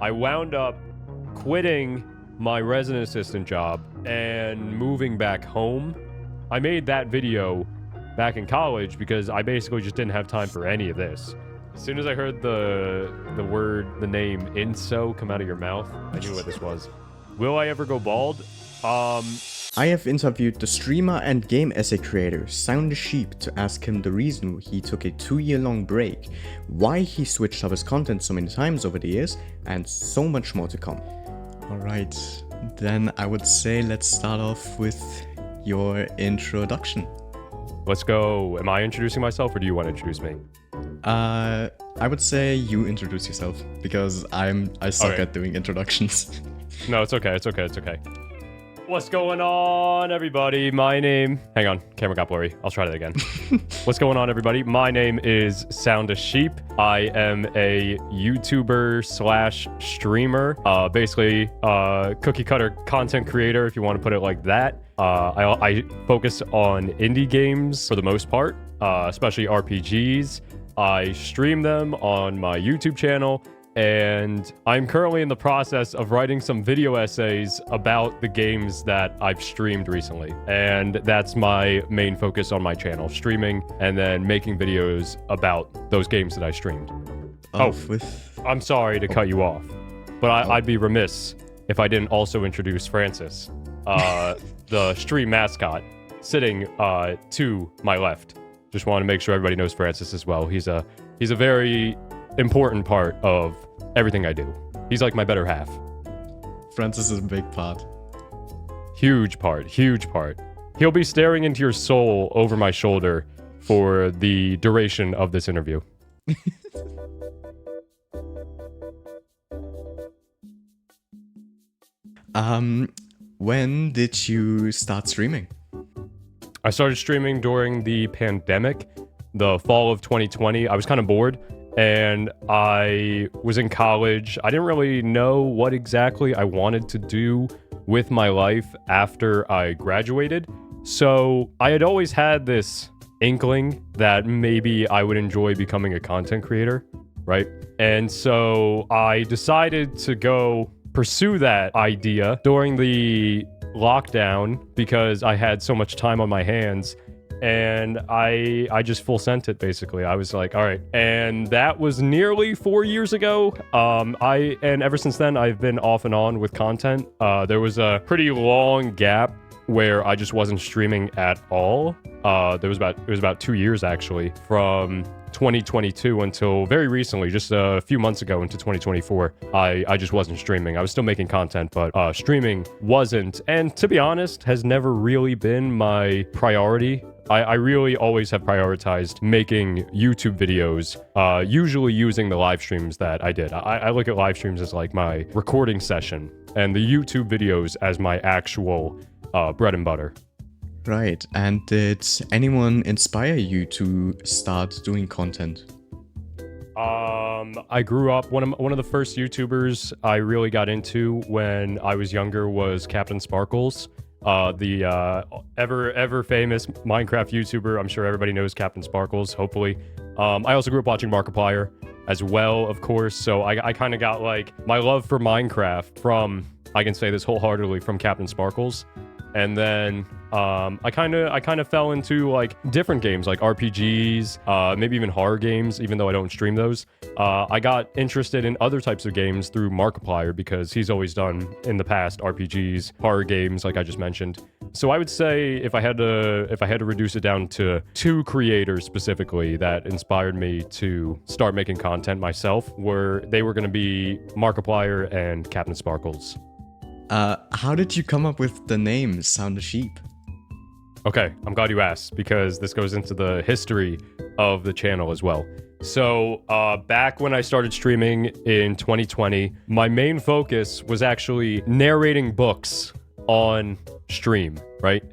I wound up quitting my resident assistant job and moving back home. I made that video back in college because I basically just didn't have time for any of this. As soon as I heard the name Inso come out of your mouth, I knew what this was. Will I ever go bald? I have interviewed the streamer and game essay creator SoundaSheep to ask him the reason he took a 2-year-long break, why he switched up his content so many times over the years, and so much more to come. Alright, then I would say let's start off with your introduction. Let's go. Am I introducing myself or do you want to introduce me? I would say you introduce yourself because I suck at doing introductions. No, it's okay. It's okay. What's going on, everybody? My name... Hang on. Camera got blurry. I'll try that again. What's going on, everybody? My name is SoundaSheep. I am a YouTuber / streamer. Basically, cookie cutter content creator, if you want to put it like that. I focus on indie games for the most part, especially RPGs. I stream them on my YouTube channel. And I'm currently in the process of writing some video essays about the games that I've streamed recently. And that's my main focus on my channel, streaming and then making videos about those games that I streamed. I'm sorry to cut you off, but I'd be remiss if I didn't also introduce Francis, the stream mascot, sitting to my left. Just want to make sure everybody knows Francis as well. He's a very important part of everything I do. He's like my better half. Francis is a big part. Huge part. He'll be staring into your soul over my shoulder for the duration of this interview. When did you start streaming? I started streaming during the pandemic, the fall of 2020. I was kind of bored. And I was in college. I didn't really know what exactly I wanted to do with my life after I graduated. So I had always had this inkling that maybe I would enjoy becoming a content creator, right? And so I decided to go pursue that idea during the lockdown because I had so much time on my hands. And I just full sent it, basically. I was like, all right. And that was nearly 4 years ago. And ever since then, I've been off and on with content. There was a pretty long gap where I just wasn't streaming at all. It was about 2 years, actually, from 2022 until very recently, just a few months ago into 2024. I just wasn't streaming. I was still making content, but streaming wasn't. And to be honest, has never really been my priority. I really always have prioritized making YouTube videos, usually using the live streams that I did. I look at live streams as like my recording session and the YouTube videos as my actual bread and butter. Right. And did anyone inspire you to start doing content? I grew up, one of the first YouTubers I really got into when I was younger was Captain Sparkles. The ever famous Minecraft YouTuber. I'm sure everybody knows Captain Sparkles, hopefully. I also grew up watching Markiplier as well, of course. So I kind of got like my love for Minecraft from, I can say this wholeheartedly, from Captain Sparkles. And then I kind of fell into like different games like RPGs, maybe even horror games, even though I don't stream those. I got interested in other types of games through Markiplier because he's always done in the past RPGs, horror games, like I just mentioned. So I would say if I had to reduce it down to 2 creators specifically that inspired me to start making content myself, they were going to be Markiplier and Captain Sparkles. How did you come up with the name SoundaSheep? Okay, I'm glad you asked because this goes into the history of the channel as well. So back when I started streaming in 2020, my main focus was actually narrating books on stream, right?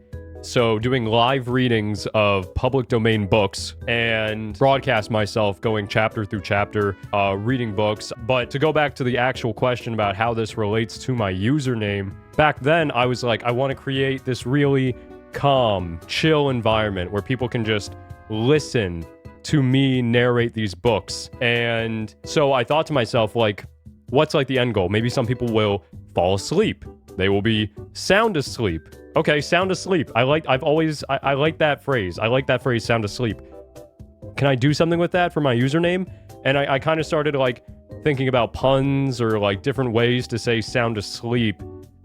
So doing live readings of public domain books and broadcast myself going chapter through chapter, reading books. But to go back to the actual question about how this relates to my username, back then I was like, I want to create this really calm, chill environment where people can just listen to me narrate these books. And so I thought to myself, like, what's like the end goal? Maybe some people will fall asleep. They will be sound asleep. Okay, sound asleep. I like that phrase. I like that phrase, sound asleep. Can I do something with that for my username? And I kind of started like thinking about puns or like different ways to say sound asleep.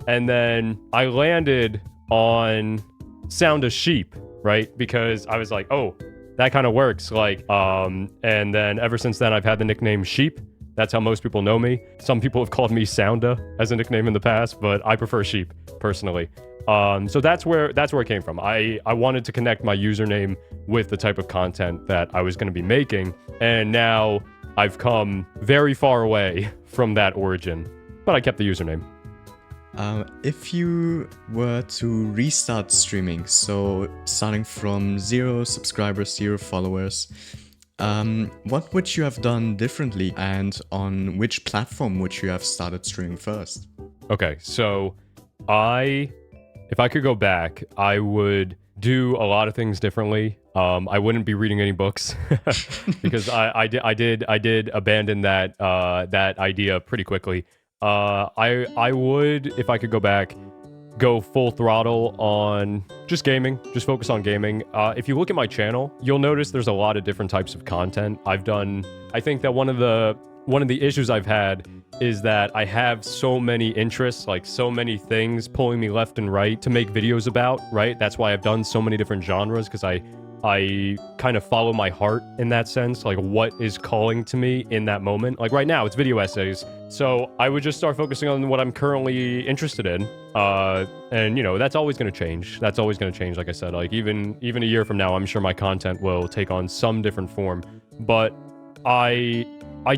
And then I landed on SoundaSheep, right? Because I was like, oh, that kind of works. Like, and then ever since then, I've had the nickname Sheep. That's how most people know me. Some people have called me Sounda as a nickname in the past, but I prefer Sheep personally. So that's where it came from. I wanted to connect my username with the type of content that I was going to be making, and now I've come very far away from that origin, but I kept the username. If you were to restart streaming, so starting from 0 subscribers, 0 followers, what would you have done differently, and on which platform would you have started streaming first? Okay, so if I could go back, I would do a lot of things differently. I wouldn't be reading any books because I did abandon that idea pretty quickly. I would, if I could go back, go full throttle on just gaming, just focus on gaming. If you look at my channel, you'll notice there's a lot of different types of content I've done. I think that one of the issues I've had is that I have so many interests, like so many things pulling me left and right to make videos about, right? That's why I've done so many different genres, because I kind of follow my heart in that sense, like what is calling to me in that moment. Like right now, it's video essays. So I would just start focusing on what I'm currently interested in. And you know, that's always going to change. That's always going to change. Like I said, like even a year from now, I'm sure my content will take on some different form. But I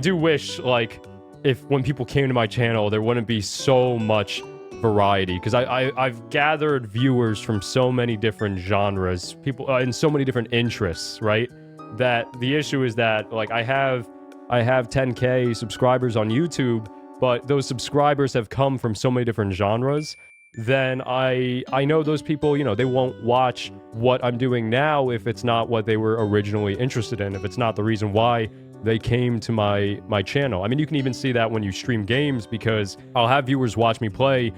do wish, like, if when people came to my channel, there wouldn't be so much variety, because I've gathered viewers from so many different genres, people and so many different interests, right? That the issue is that, like, I have 10K subscribers on YouTube, but those subscribers have come from so many different genres. Then I know those people, you know, they won't watch what I'm doing now if it's not what they were originally interested in, if it's not the reason why they came to my channel. I mean, you can even see that when you stream games, because I'll have viewers watch me play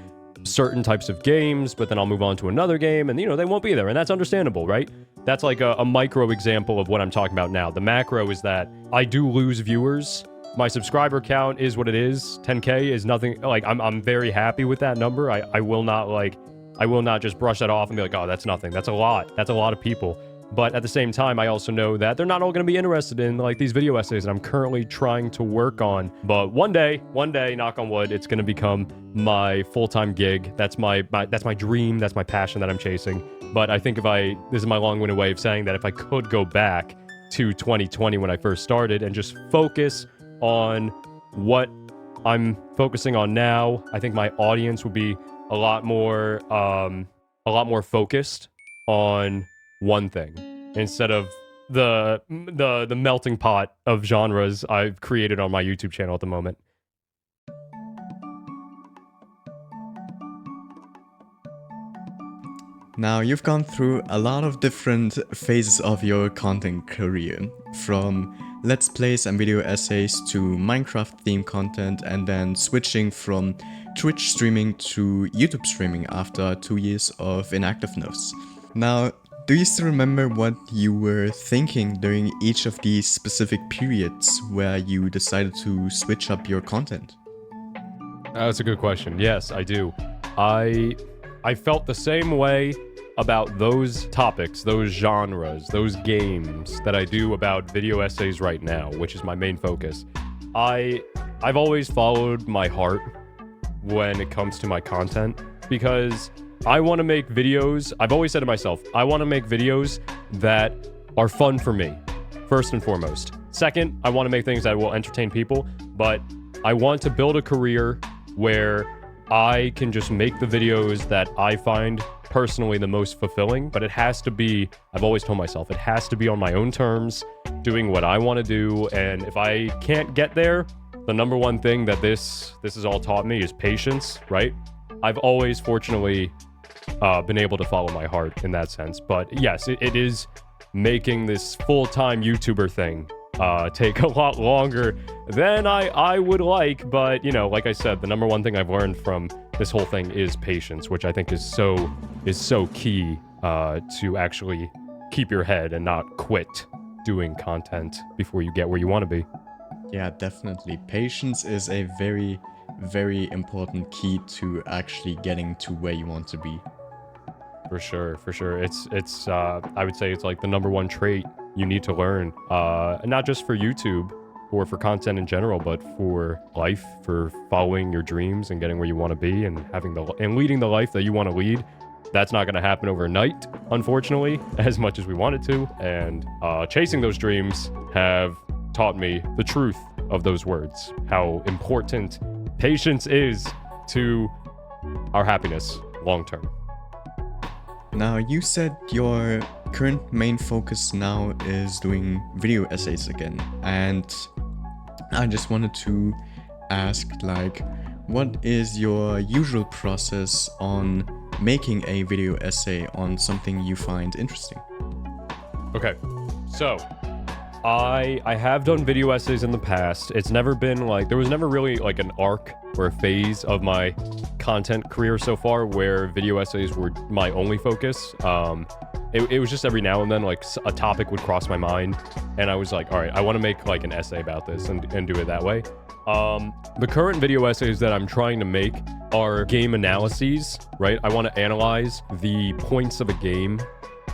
certain types of games, but then I'll move on to another game and, you know, they won't be there. And that's understandable, right? That's like a micro example of what I'm talking about now. The macro is that I do lose viewers. My subscriber count is what it is. 10K is nothing. Like, I'm very happy with that number. I will not just brush that off and be like, oh, that's nothing. That's a lot. That's a lot of people. But at the same time, I also know that they're not all going to be interested in like these video essays that I'm currently trying to work on. But one day, knock on wood, it's going to become my full-time gig. That's my dream. That's my passion that I'm chasing. But I think this is my long-winded way of saying that if I could go back to 2020 when I first started and just focus on what I'm focusing on now, I think my audience would be a lot more focused on one thing instead of the melting pot of genres I've created on my YouTube channel at the moment. Now, you've gone through a lot of different phases of your content career, from Let's Plays and video essays to Minecraft themed content, and then switching from Twitch streaming to YouTube streaming after 2 years of inactiveness. Now, do you still remember what you were thinking during each of these specific periods where you decided to switch up your content? That's a good question. Yes, I do. I felt the same way about those topics, those genres, those games that I do about video essays right now, which is my main focus. I've always followed my heart when it comes to my content, because I want to make videos. I've always said to myself, I want to make videos that are fun for me, first and foremost. Second, I want to make things that will entertain people, but I want to build a career where I can just make the videos that I find personally the most fulfilling, but it has to be, I've always told myself, it has to be on my own terms, doing what I want to do, and if I can't get there, the number one thing that this has all taught me is patience, right? I've always, fortunately, been able to follow my heart in that sense, but yes, it is making this full-time YouTuber thing take a lot longer than I would like. But, you know, like I said, the number one thing I've learned from this whole thing is patience, which I think is so key to actually keep your head and not quit doing content before you get where you want to be. Yeah, definitely. Patience is a very, very important key to actually getting to where you want to be. For sure. It's I would say it's like the number one trait you need to learn, and not just for YouTube or for content in general, but for life, for following your dreams and getting where you want to be and leading the life that you want to lead. That's not going to happen overnight, unfortunately, as much as we want it to. And chasing those dreams have taught me the truth of those words, how important patience is to our happiness long term. Now, you said your current main focus now is doing video essays again, and I just wanted to ask, like, what is your usual process on making a video essay on something you find interesting? Okay, so I have done video essays in the past. It's never been like, there was never really like an arc or a phase of my content career so far where video essays were my only focus. It was just every now and then like a topic would cross my mind and I was like, all right, I want to make like an essay about this and do it that way. The current video essays that I'm trying to make are game analyses, right? I want to analyze the points of a game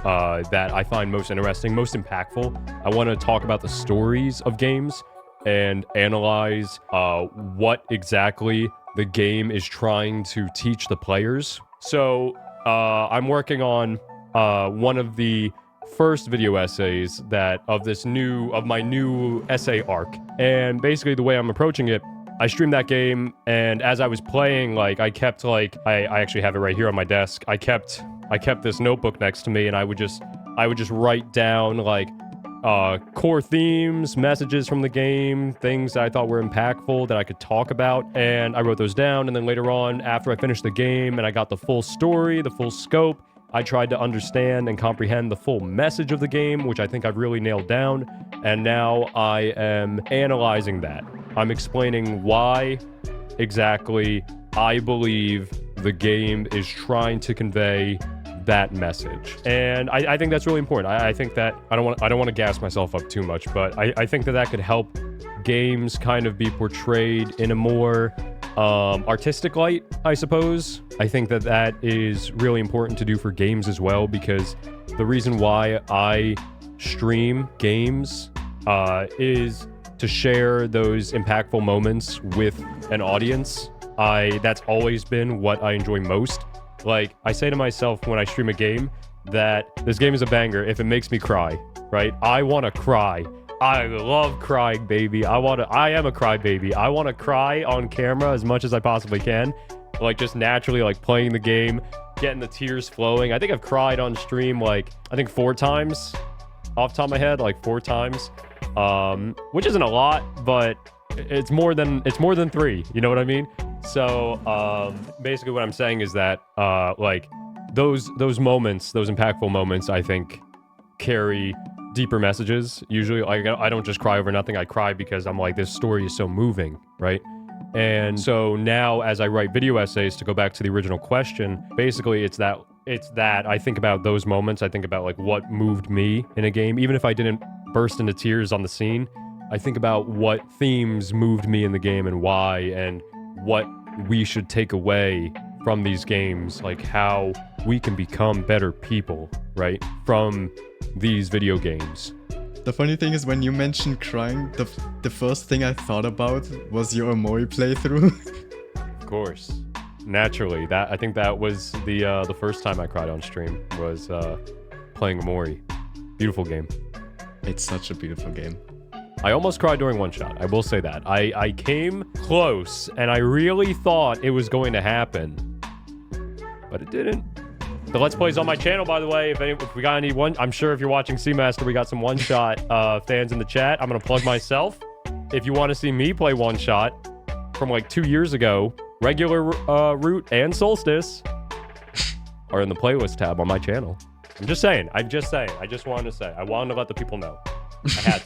that I find most interesting, most impactful. I want to talk about the stories of games and analyze what exactly the game is trying to teach the players. So I'm working on one of the first video essays of my new essay arc. And basically the way I'm approaching it, I streamed that game, and as I was playing, like I kept like I actually have it right here on my desk. I kept this notebook next to me, and I would just write down like core themes, messages from the game, things that I thought were impactful that I could talk about, and I wrote those down. And then later on, after I finished the game and I got the full story, the full scope, I tried to understand and comprehend the full message of the game, which I think I've really nailed down. And now I am analyzing that. I'm explaining why exactly I believe the game is trying to convey that message. And I think that's really important. I think that I don't want to gas myself up too much, but I think that could help games kind of be portrayed in a more artistic light, I suppose. I think that is really important to do for games as well, because the reason why I stream games is to share those impactful moments with an audience. That's always been what I enjoy most. Like, I say to myself when I stream a game that this game is a banger if it makes me cry, right? I want to cry. I love crying, baby. I am a cry baby. I want to cry on camera as much as I possibly can. Like, just naturally, like, playing the game, getting the tears flowing. I think I've cried on stream, like, I think 4 times off the top of my head, like 4 times. Which isn't a lot, but it's more than 3, you know what I mean? So basically what I'm saying is that like those moments, those impactful moments, I think carry deeper messages. Usually, like, I don't just cry over nothing. I cry because I'm like, this story is so moving, right? And so now as I write video essays, to go back to the original question, basically it's that I think about those moments. I think about like what moved me in a game, even if I didn't burst into tears on the scene. I think about what themes moved me in the game and why, and what we should take away from these games, like how we can become better people, right, from these video games. The funny thing is, when you mentioned crying, the first thing I thought about was your Amori playthrough. Of course. Naturally. I think that was the first time I cried on stream, was playing Amori. Beautiful game. It's such a beautiful game. I almost cried during one shot. I will say that. I came close, and I really thought it was going to happen, but it didn't. The Let's Plays on my channel, by the way. If we got any one, I'm sure if you're watching Seamaster, we got some one-shot fans in the chat. I'm gonna plug myself. If you want to see me play one-shot from like 2 years ago, regular route and solstice are in the playlist tab on my channel. I'm just saying. I just wanted to say. I wanted to let the people know. I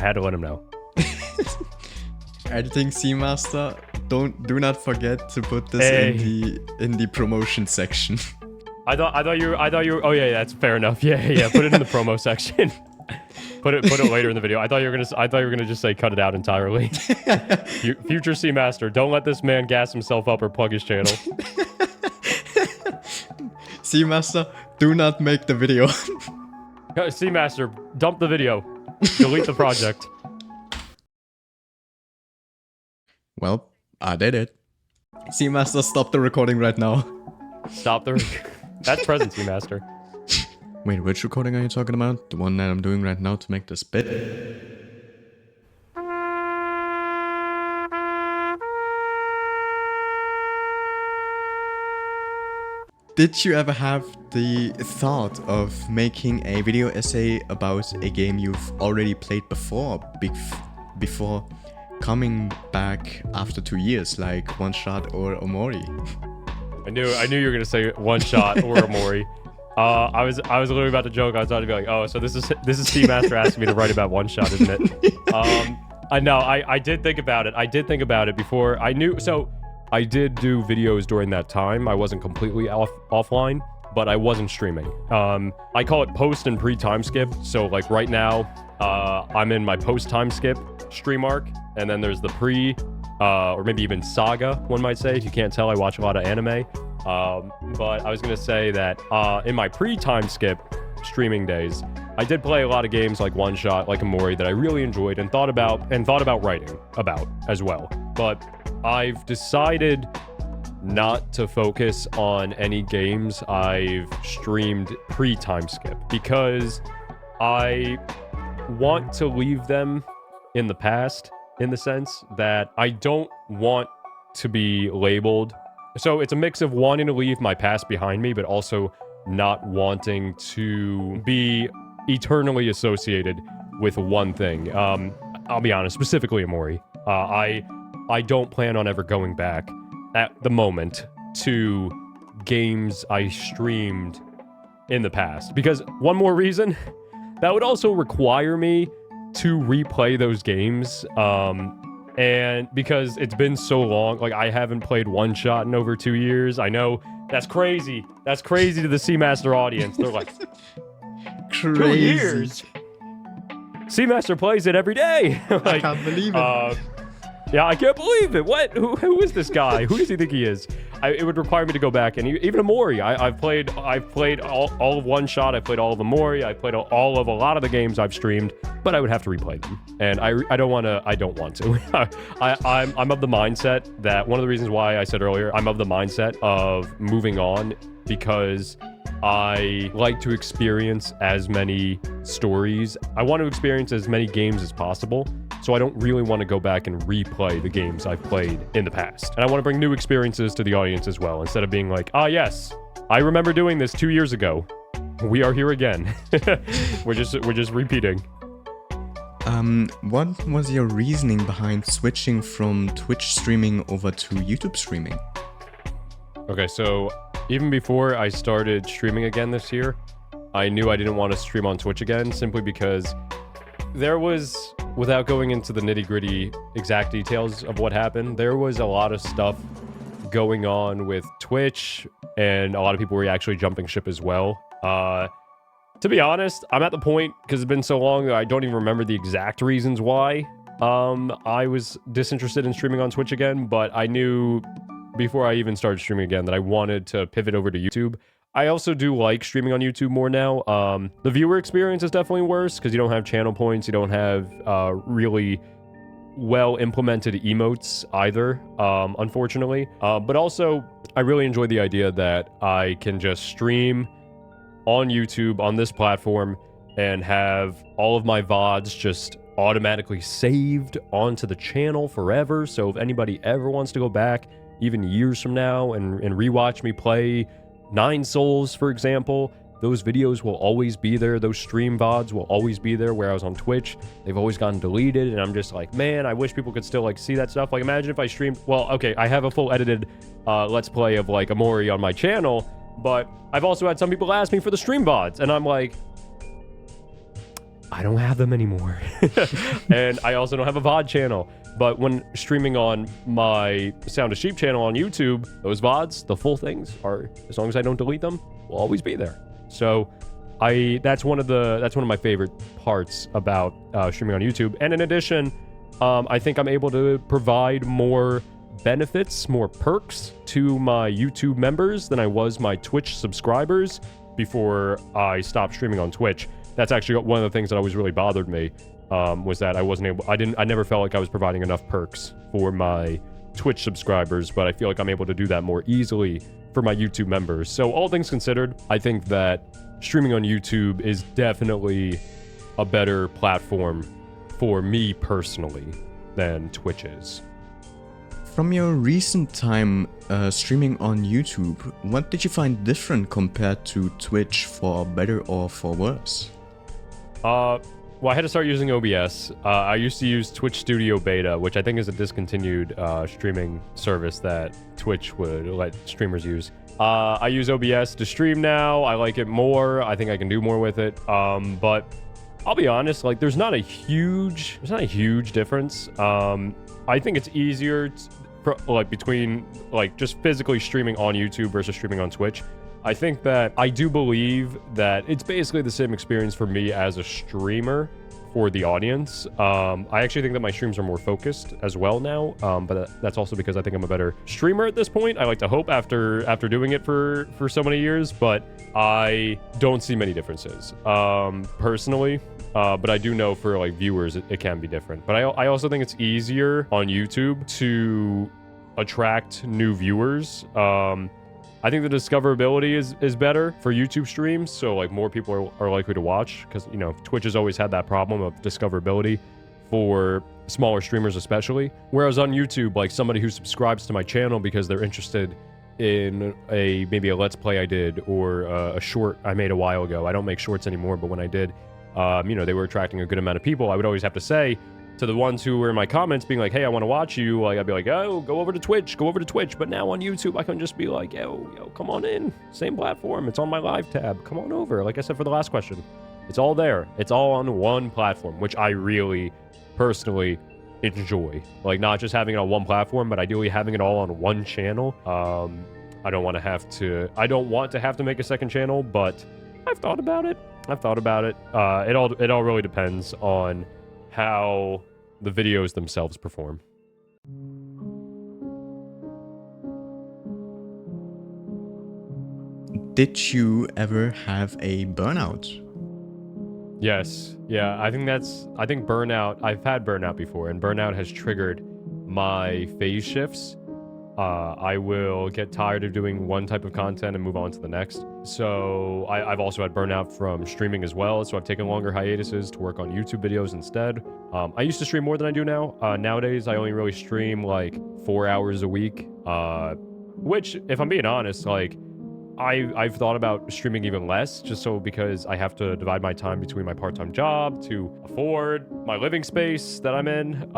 had to let him know. Editing Seamaster, do not forget to put this in the promotion section. I thought you were, oh yeah, that's fair enough. Yeah. Put it in the promo section. Put it later in the video. I thought you were gonna just say cut it out entirely. Future Seamaster, don't let this man gas himself up or plug his channel. Seamaster, do not make the video. Seamaster, dump the video. Delete the project. Well, I did it. Seamaster, stop the recording right now. Stop the That's present, Seamaster. Wait, which recording are you talking about? The one that I'm doing right now to make this bit? Did you ever have the thought of making a video essay about a game you've already played before, before coming back after 2 years, like One Shot or Omori? I knew you were gonna say One Shot or Omori. I was literally about to joke. I was about to be like, oh, so this is Seamaster asking me to write about One Shot, isn't it? I know. I did think about it. I did think about it before I knew. So I did do videos during that time. I wasn't completely offline, but I wasn't streaming. I call it post and pre-time skip. So like right now, I'm in my post time skip stream arc, and then there's the pre, or maybe even saga, one might say. If you can't tell, I watch a lot of anime. But I was gonna say that in my pre-time skip streaming days, I did play a lot of games like One Shot, like Omori, that I really enjoyed and thought about writing about as well. But I've decided not to focus on any games I've streamed pre-time skip because I want to leave them in the past, in the sense that I don't want to be labeled. So it's a mix of wanting to leave my past behind me, but also not wanting to be eternally associated with one thing. I'll be honest, specifically Omori. I don't plan on ever going back at the moment to games I streamed in the past. Because one more reason, that would also require me to replay those games. And because it's been so long, like I haven't played One Shot in over 2 years. I know that's crazy. That's crazy to the Seamaster audience. They're like, crazy. 2 years? Seamaster plays it every day. Like, I can't believe it. Yeah, I can't believe it. What? Who is this guy? Who does he think he is? It would require me to go back, and even Omori. I've played all of One Shot. I've played all of Omori. I've played all of a lot of the games I've streamed, but I would have to replay them, and I don't want to. I don't want to. I'm of the mindset that one of the reasons why I said earlier I'm of the mindset of moving on because I like to experience as many stories. I want to experience as many games as possible. So I don't really want to go back and replay the games I've played in the past. And I want to bring new experiences to the audience as well, instead of being like, ah, yes, I remember doing this 2 years ago. We are here again. We're just repeating. What was your reasoning behind switching from Twitch streaming over to YouTube streaming? Okay, so even before I started streaming again this year, I knew I didn't want to stream on Twitch again, simply because there was, without going into the nitty-gritty exact details of what happened, there was a lot of stuff going on with Twitch, and a lot of people were actually jumping ship as well. To be honest, I'm at the point, because it's been so long, I don't even remember the exact reasons why I was disinterested in streaming on Twitch again, but I knew before I even started streaming again that I wanted to pivot over to YouTube. I also do like streaming on YouTube more now. The viewer experience is definitely worse because you don't have channel points. You don't have really well-implemented emotes either, unfortunately. But also, I really enjoy the idea that I can just stream on YouTube on this platform and have all of my VODs just automatically saved onto the channel forever. So if anybody ever wants to go back, even years from now, and rewatch me play Nine Souls, for example, those videos will always be there. Those stream VODs will always be there. Whereas on Twitch, they've always gotten deleted, and I'm just like, man, I wish people could still like see that stuff. Like, imagine if I streamed, well, okay, I have a full edited Let's Play of like Omori on my channel, but I've also had some people ask me for the stream VODs, and I'm like, I don't have them anymore. And I also don't have a VOD channel. But when streaming on my SoundaSheep channel on YouTube, those VODs, the full things are, as long as I don't delete them, will always be there. So that's one of my favorite parts about streaming on YouTube. And in addition, I think I'm able to provide more benefits, more perks to my YouTube members than I was my Twitch subscribers before I stopped streaming on Twitch. That's actually one of the things that always really bothered me, was that I never felt like I was providing enough perks for my Twitch subscribers, but I feel like I'm able to do that more easily for my YouTube members. So all things considered, I think that streaming on YouTube is definitely a better platform for me personally than Twitch is. From your recent time streaming on YouTube, what did you find different compared to Twitch, for better or for worse? Well, I had to start using OBS. I used to use Twitch Studio Beta, which I think is a discontinued streaming service that Twitch would let streamers use. I use OBS to stream now. I like it more. I think I can do more with it. But I'll be honest, like there's not a huge difference. I think it's easier between just physically streaming on YouTube versus streaming on Twitch. I think that I do believe that it's basically the same experience for me as a streamer for the audience. I actually think that my streams are more focused as well now, but that's also because I think I'm a better streamer at this point. I like to hope after doing it for so many years, but I don't see many differences personally. But I do know for viewers, it can be different. But I also think it's easier on YouTube to attract new viewers. I think the discoverability is better for YouTube streams, so more people are likely to watch, because Twitch has always had that problem of discoverability for smaller streamers especially. Whereas on YouTube, somebody who subscribes to my channel because they're interested in maybe a Let's Play I did, or a short I made a while ago. I don't make shorts anymore, but when I did, they were attracting a good amount of people. I would always have to say to the ones who were in my comments being like, hey, I want to watch you, I'd be like, oh, go over to Twitch. But now on YouTube, I can just be like, yo, come on in. Same platform. It's on my live tab. Come on over. Like I said for the last question, it's all there. It's all on one platform, which I really personally enjoy. Not just having it on one platform, but ideally having it all on one channel. I don't want to have to make a second channel, but I've thought about it. It all really depends on how the videos themselves perform. Did you ever have a burnout? Yes. Yeah, I think burnout, I've had burnout before, and burnout has triggered my phase shifts. I will get tired of doing one type of content and move on to the next. So I've also had burnout from streaming as well. So I've taken longer hiatuses to work on YouTube videos instead. I used to stream more than I do now. Nowadays, I only really stream 4 hours a week, which, if I'm being honest, I've thought about streaming even less, just so because I have to divide my time between my part-time job to afford my living space that I'm in,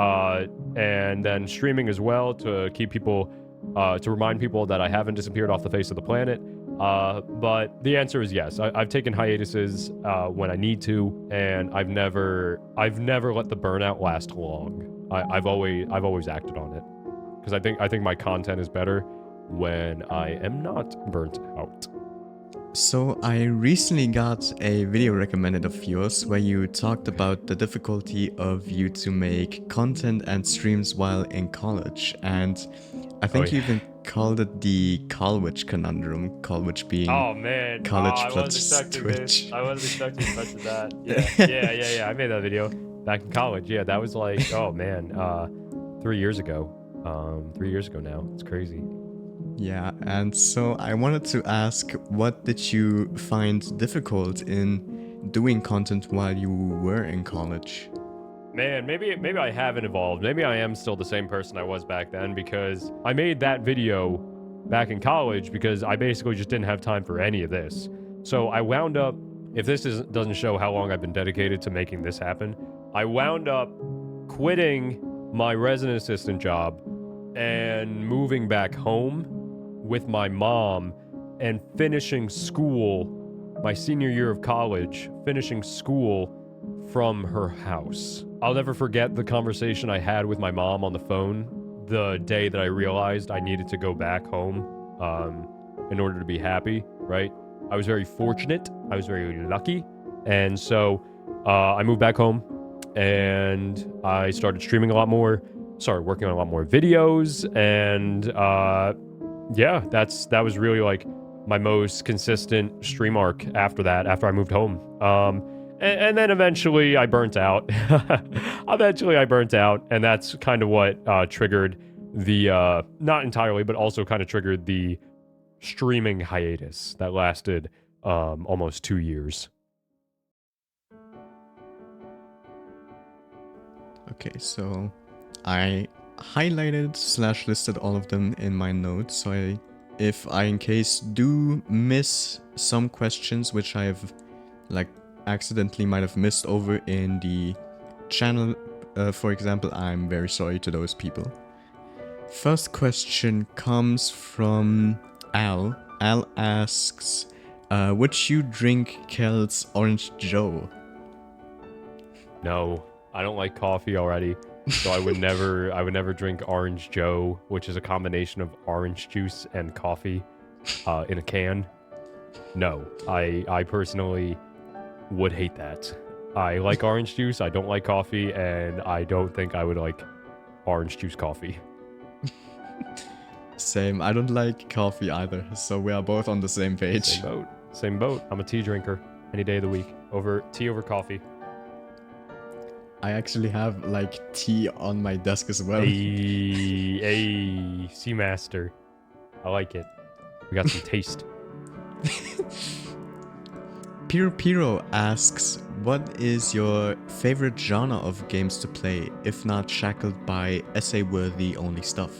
and then streaming as well to keep people, to remind people that I haven't disappeared off the face of the planet. But the answer is yes. I've taken hiatuses when I need to, and I've never let the burnout last long. I've always acted on it, because I think my content is better when I am not burnt out. So I recently got a video recommended of yours where you talked about the difficulty of you to make content and streams while in college, and I think you even called it the college conundrum, college being college plus Twitch. I wasn't expecting much of that. Yeah. I made that video back in college. Yeah, that was 3 years ago. 3 years ago now. It's crazy. Yeah, and so I wanted to ask, what did you find difficult in doing content while you were in college? Man, maybe I haven't evolved. Maybe I am still the same person I was back then, because I made that video back in college because I basically just didn't have time for any of this. So I wound up, if this doesn't show how long I've been dedicated to making this happen, I wound up quitting my resident assistant job and moving back home with my mom and finishing school, my senior year of college, finishing school from her house. I'll never forget the conversation I had with my mom on the phone the day that I realized I needed to go back home in order to be happy, right? I was very fortunate. I was very lucky. And so I moved back home and I started streaming a lot more, started working on a lot more videos. And yeah, that was really like my most consistent stream arc after that, after I moved home. And then eventually I burnt out. And that's kind of what triggered the, not entirely, but also kind of triggered the streaming hiatus that lasted almost 2 years. Okay, so I highlighted / listed all of them in my notes, so if I in case do miss some questions which I've like accidentally might have missed over in the channel, for example, I'm very sorry to those people. First question comes from Al. Al asks, would you drink Kel's Orange Joe? No, I don't like coffee already, so I would never drink Orange Joe, which is a combination of orange juice and coffee in a can. No, I personally would hate that. I like orange juice, I don't like coffee, and I don't think I would like orange juice coffee. Same, I don't like coffee either, so we are both on the same page. Same boat. I'm a tea drinker any day of the week. Tea over coffee. I actually have like tea on my desk as well. Hey, Seamaster. I like it. We got some taste. Piro asks, what is your favorite genre of games to play, if not shackled by essay-worthy only stuff?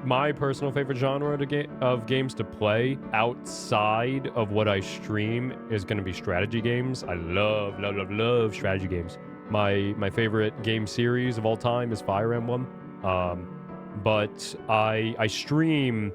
My personal favorite genre of games to play outside of what I stream is going to be strategy games. I love strategy games. My favorite game series of all time is Fire Emblem. But I stream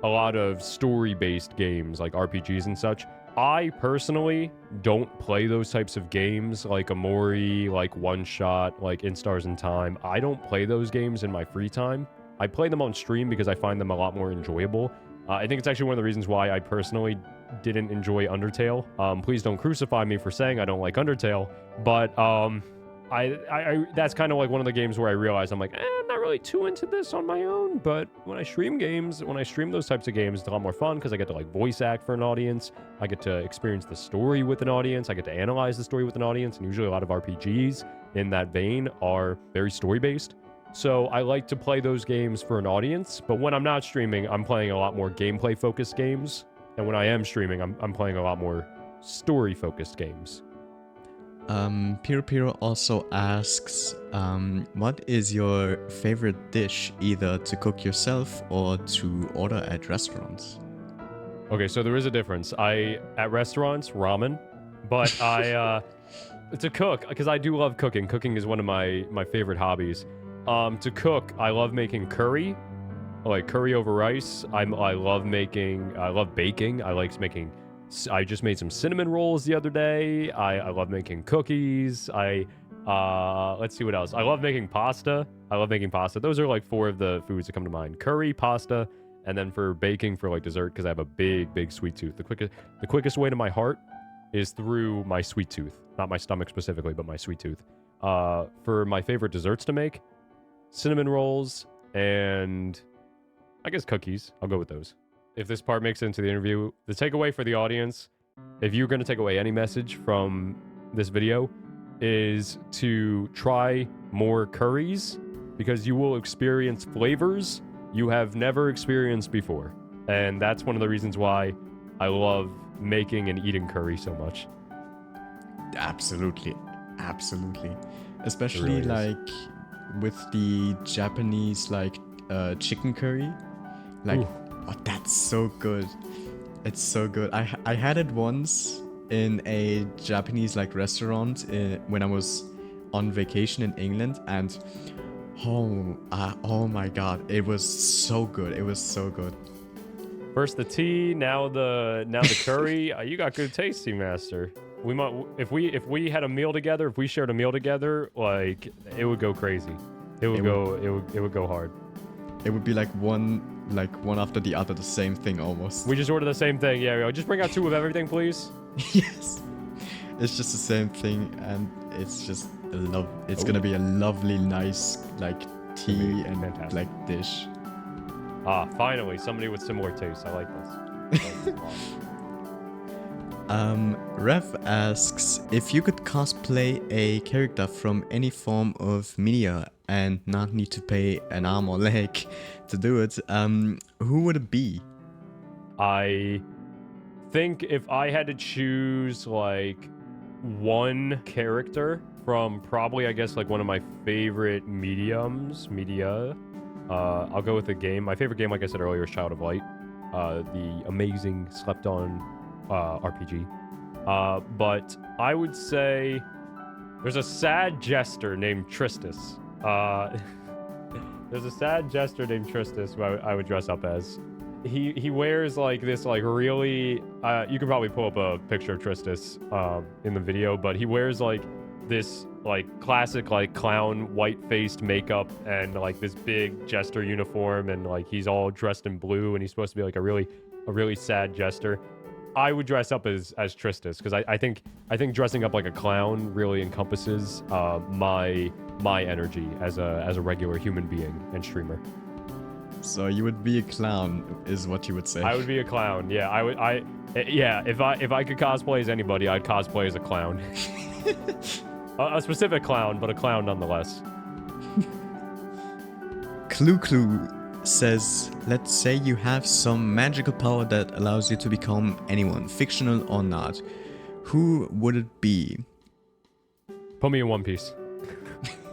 a lot of story-based games like RPGs and such. I personally don't play those types of games like Amori, like One Shot, like In Stars in Time. I don't play those games in my free time. I play them on stream because I find them a lot more enjoyable. I think it's actually one of the reasons why I personally didn't enjoy Undertale. Please don't crucify me for saying I don't like Undertale, but I that's kind of like one of the games where I realize I'm like, I'm not really too into this on my own. But when I stream those types of games, it's a lot more fun because I get to like voice act for an audience. I get to experience the story with an audience. I get to analyze the story with an audience. And usually a lot of RPGs in that vein are very story based. So I like to play those games for an audience. But when I'm not streaming, I'm playing a lot more gameplay focused games. And when I am streaming, I'm playing a lot more story focused games. Piro also asks, what is your favorite dish, either to cook yourself or to order at restaurants? Okay, so there is a difference. At restaurants, ramen, but to cook, because I do love cooking. Cooking is one of my favorite hobbies. To cook, I love making curry, like curry over rice. I love baking. I just made some cinnamon rolls the other day. I love making cookies. Let's see what else. I love making pasta. Those are like 4 of the foods that come to mind. Curry, pasta, and then for baking for like dessert, because I have a big sweet tooth. The quickest way to my heart is through my sweet tooth. Not my stomach specifically, but my sweet tooth. For my favorite desserts to make, cinnamon rolls and I guess cookies. I'll go with those. If this part makes it into the interview, the takeaway for the audience, if you're going to take away any message from this video, is to try more curries, because you will experience flavors you have never experienced before. And that's one of the reasons why I love making and eating curry so much. Absolutely. Especially like with the Japanese like chicken curry. Like, oh, that's so good. It's so good. I had it once in a Japanese like restaurant when I was on vacation in England, and oh my god, it was so good. First the tea, now the curry. You got good taste, Master. We might if we had a meal together, if we shared a meal together, like it would go crazy. It would go hard. It would be like one after the other, the same thing almost. We just order the same thing. Yeah, just bring out 2 of everything, please. Yes. It's just the same thing, and it's just it's gonna be a lovely, nice like tea and fantastic. like dish. Ah, finally, somebody with similar tastes. I like this. Rev asks, if you could cosplay a character from any form of media and not need to pay an arm or leg to do it, who would it be? I think if I had to choose like one character from probably, I guess, like one of my favorite media, I'll go with the game. My favorite game, like I said earlier, is Child of Light, the amazing slept-on RPG. But I would say there's a sad jester named Tristus. There's a sad jester named Tristus who I would dress up as. He wears like this like really you could probably pull up a picture of Tristus in the video, but he wears like this like classic like clown white-faced makeup and like this big jester uniform, and like he's all dressed in blue, and he's supposed to be like a really sad jester. I would dress up as Tristus because I think dressing up like a clown really encompasses my energy as a regular human being and streamer. So you would be a clown, is what you would say. I would be a clown. Yeah, I would. Yeah, if I could cosplay as anybody, I'd cosplay as a clown. A specific clown, but a clown nonetheless. Clue says, let's say you have some magical power that allows you to become anyone, fictional or not. Who would it be? Put me in One Piece.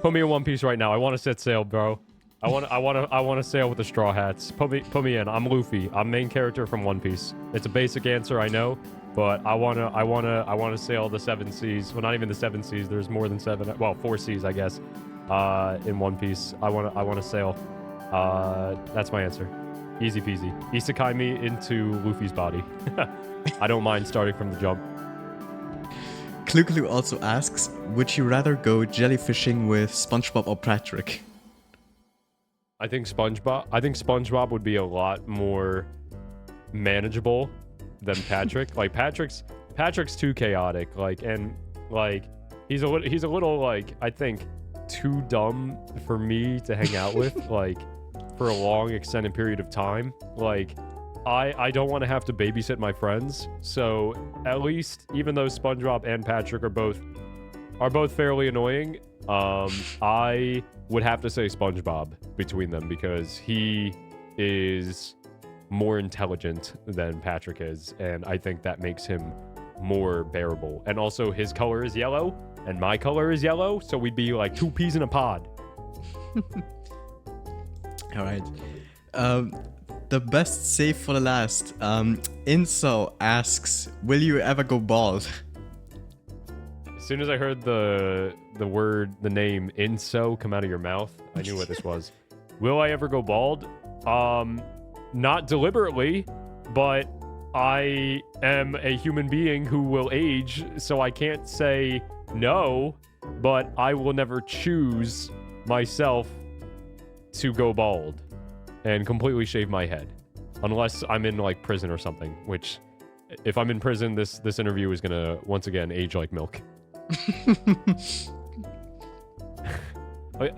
Put me in One Piece right now. I want to set sail, bro. I want to sail with the Straw Hats. Put me in. I'm Luffy. I'm main character from One Piece. It's a basic answer, I know, but I wanna sail the 7 seas. Well, not even the 7 seas. There's more than 7. Well, 4 seas, I guess. In One Piece, I wanna sail. That's my answer. Easy peasy. Isekai me into Luffy's body. I don't mind starting from the jump. Clue also asks, would you rather go jellyfishing with SpongeBob or Patrick? I think SpongeBob would be a lot more manageable than Patrick. Like Patrick's too chaotic. Like, and like he's a little like, I think, too dumb for me to hang out with. Like for a long extended period of time. Like I don't want to have to babysit my friends. So at least, even though SpongeBob and Patrick are both fairly annoying, I would have to say SpongeBob between them because he is more intelligent than Patrick is, and I think that makes him more bearable. And also, his color is yellow, and my color is yellow, so we'd be like 2 peas in a pod. All right. The best save for the last. Inso asks, will you ever go bald? As soon as I heard the name Inso come out of your mouth, I knew what this was. Will I ever go bald? Not deliberately, but I am a human being who will age, so I can't say no, but I will never choose myself to go bald and completely shave my head. Unless I'm in, like, prison or something, which, if I'm in prison, this interview is gonna, once again, age like milk.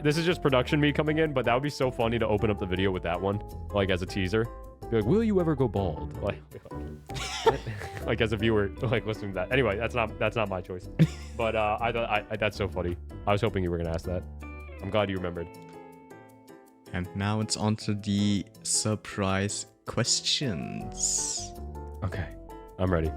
This is just production me coming in, but that would be so funny to open up the video with that one, like as a teaser. Be like, will you ever go bald? Like as a viewer, like listening to that. Anyway, that's not my choice. But I thought that's so funny. I was hoping you were gonna ask that. I'm glad you remembered. And now it's on to the surprise questions. Okay, I'm ready.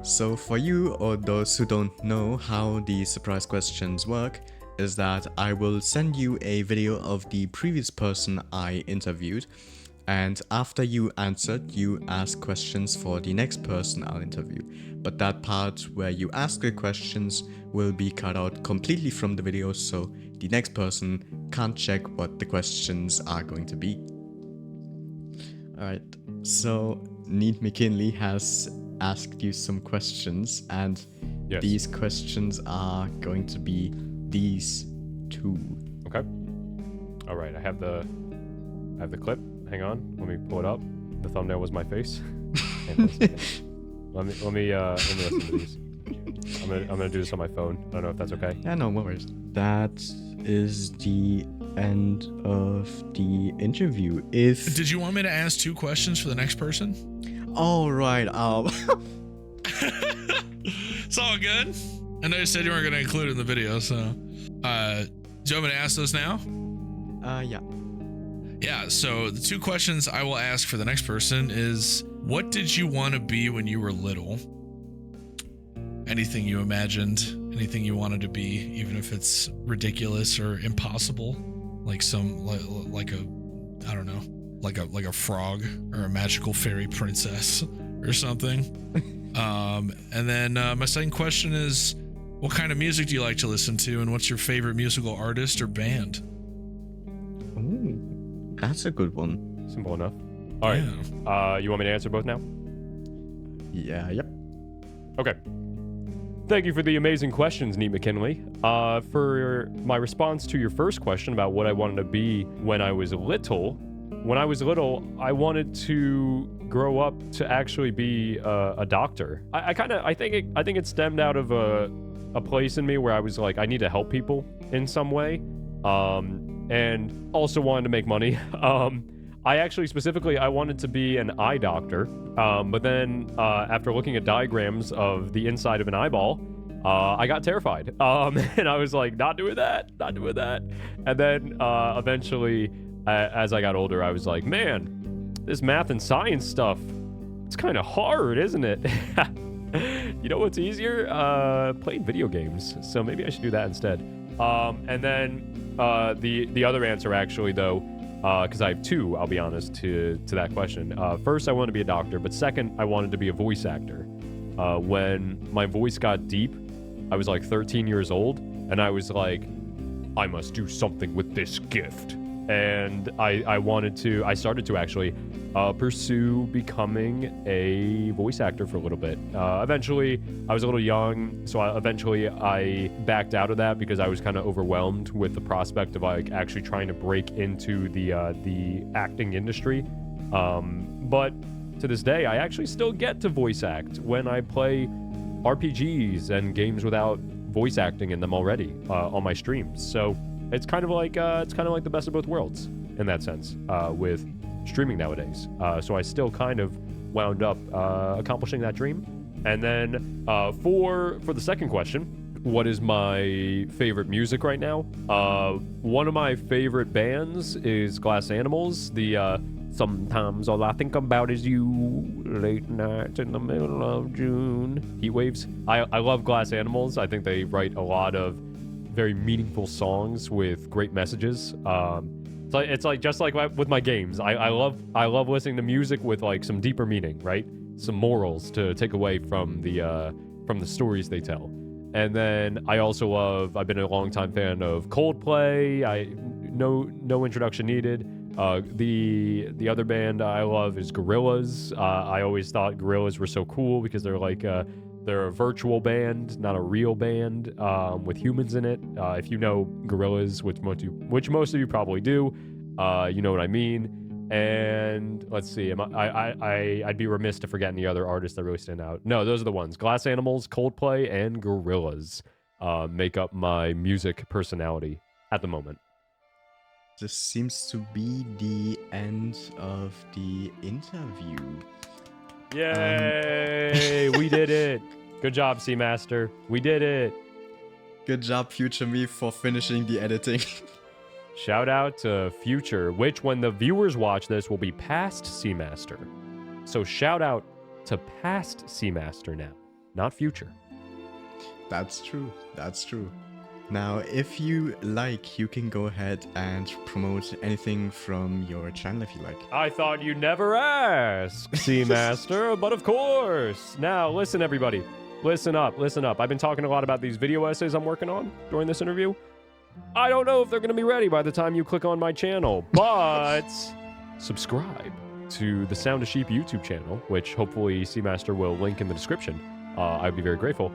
So for you, or those who don't know how the surprise questions work, is that I will send you a video of the previous person I interviewed, and after you answered, you ask questions for the next person I'll interview. But that part where you ask the questions will be cut out completely from the video, so the next person can't check what the questions are going to be. Alright, so Need McKinley has asked you some questions, and Yes. These questions are going to be these two. Okay. All right. I have the clip. Hang on. Let me pull it up. The thumbnail was my face. Let me listen to these. I'm gonna do this on my phone. I don't know if that's okay. Yeah, no worries. That is the end of the interview. Did you want me to ask 2 questions for the next person? All right. It's all good. I know you said you weren't going to include it in the video, so do you want me to ask those now? Yeah. Yeah, so the 2 questions I will ask for the next person is, what did you want to be when you were little? Anything you imagined, anything you wanted to be, even if it's ridiculous or impossible, like like a, I don't know, like a frog or a magical fairy princess or something. And then my second question is, what kind of music do you like to listen to, and what's your favorite musical artist or band? Ooh, that's a good one. Simple enough. All right. You want me to answer both now? Yeah. Yep. Okay. Thank you for the amazing questions, Neat McKinley. For my response to your first question about what I wanted to be when I was little, I wanted to grow up to actually be a doctor. I think it stemmed out of a place in me where I was like, I need to help people in some way, and also wanted to make money. I actually specifically, I wanted to be an eye doctor, but then after looking at diagrams of the inside of an eyeball, I got terrified, and I was like, not doing that. And then eventually, as I got older, I was like, man, this math and science stuff, it's kind of hard, isn't it? You know what's easier? Playing video games. So maybe I should do that instead. And then the other answer, actually, though, because I have 2, I'll be honest, to that question. First, I wanted to be a doctor, but second, I wanted to be a voice actor. When my voice got deep, I was like 13 years old, and I was like, I must do something with this gift. And I started to actually pursue becoming a voice actor for a little bit. Eventually, I was a little young, so I backed out of that because I was kind of overwhelmed with the prospect of like actually trying to break into the acting industry. But to this day, I actually still get to voice act when I play RPGs and games without voice acting in them already on my streams. So it's kind of like the best of both worlds in that sense with streaming nowadays. So I still kind of wound up accomplishing that dream. And then for the second question, what is my favorite music right now? One of my favorite bands is Glass Animals. The Sometimes All I Think About Is You, Late Nights in the Middle of June, Heat Waves. I love Glass Animals. I think they write a lot of very meaningful songs with great messages. So it's like just like with my games. I love listening to music with like some deeper meaning, right? Some morals to take away from the stories they tell. And then I've been a longtime fan of Coldplay. No introduction needed. The other band I love is Gorillaz. I always thought Gorillaz were so cool because they're like they're a virtual band, not a real band, with humans in it. If you know Gorillaz, which most of you probably do, you know what I mean. And let's see, I'd be remiss to forget any other artists that really stand out. No, those are the ones: Glass Animals, Coldplay, and Gorillaz make up my music personality at the moment. This seems to be the end of the interview. Yay! We did it! Good job, Seamaster. We did it! Good job, Future Me, for finishing the editing. Shout out to Future, which when the viewers watch this will be past Seamaster. So shout out to past Seamaster now, not future. That's true. That's true. Now, if you like, you can go ahead and promote anything from your channel if you like. I thought you'd never ask, Seamaster, but of course. Now, listen, everybody. Listen up. I've been talking a lot about these video essays I'm working on during this interview. I don't know if they're going to be ready by the time you click on my channel, but subscribe to the SoundaSheep YouTube channel, which hopefully Seamaster will link in the description. I'd be very grateful.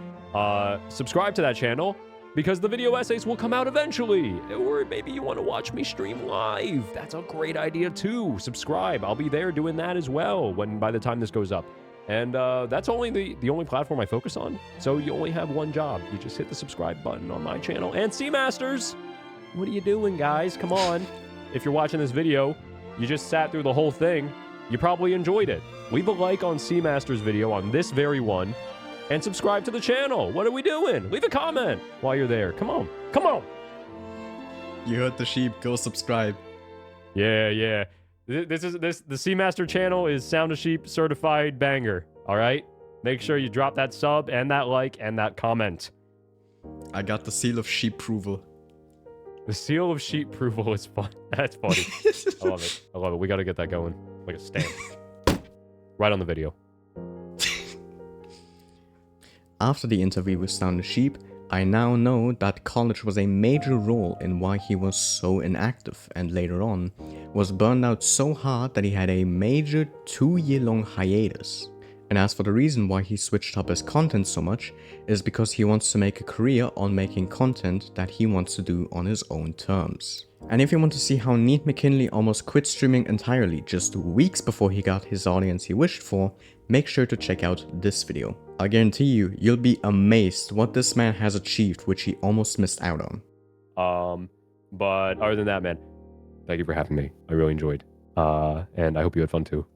subscribe to that channel because the video essays will come out eventually. Or maybe you want to watch me stream live. That's a great idea too. Subscribe. I'll be there doing that as well by the time this goes up. And that's only the only platform I focus on. So you only have one job. You just hit the subscribe button on my channel. And Seamasters, what are you doing, guys? Come on. If you're watching this video, you just sat through the whole thing. You probably enjoyed it. Leave a like on Seamasters' video on this very one. And subscribe to the channel. What are we doing? Leave a comment while you're there. Come on. Come on. You heard the sheep. Go subscribe. Yeah. The Seamaster channel is SoundaSheep certified banger. All right? Make sure you drop that sub and that like and that comment. I got the seal of sheep approval. The seal of sheep approval is fun. That's funny. I love it. I love it. We got to get that going. Like a stamp. Right on the video. After the interview with SoundaSheep, I now know that college was a major role in why he was so inactive and later on was burned out so hard that he had a major 2-year-long hiatus. And as for the reason why he switched up his content so much is because he wants to make a career on making content that he wants to do on his own terms. And if you want to see how Neat McKinley almost quit streaming entirely just weeks before he got his audience he wished for, make sure to check out this video. I guarantee you'll be amazed what this man has achieved which he almost missed out on. But other than that, man, thank you for having me. I really enjoyed. And I hope you had fun too.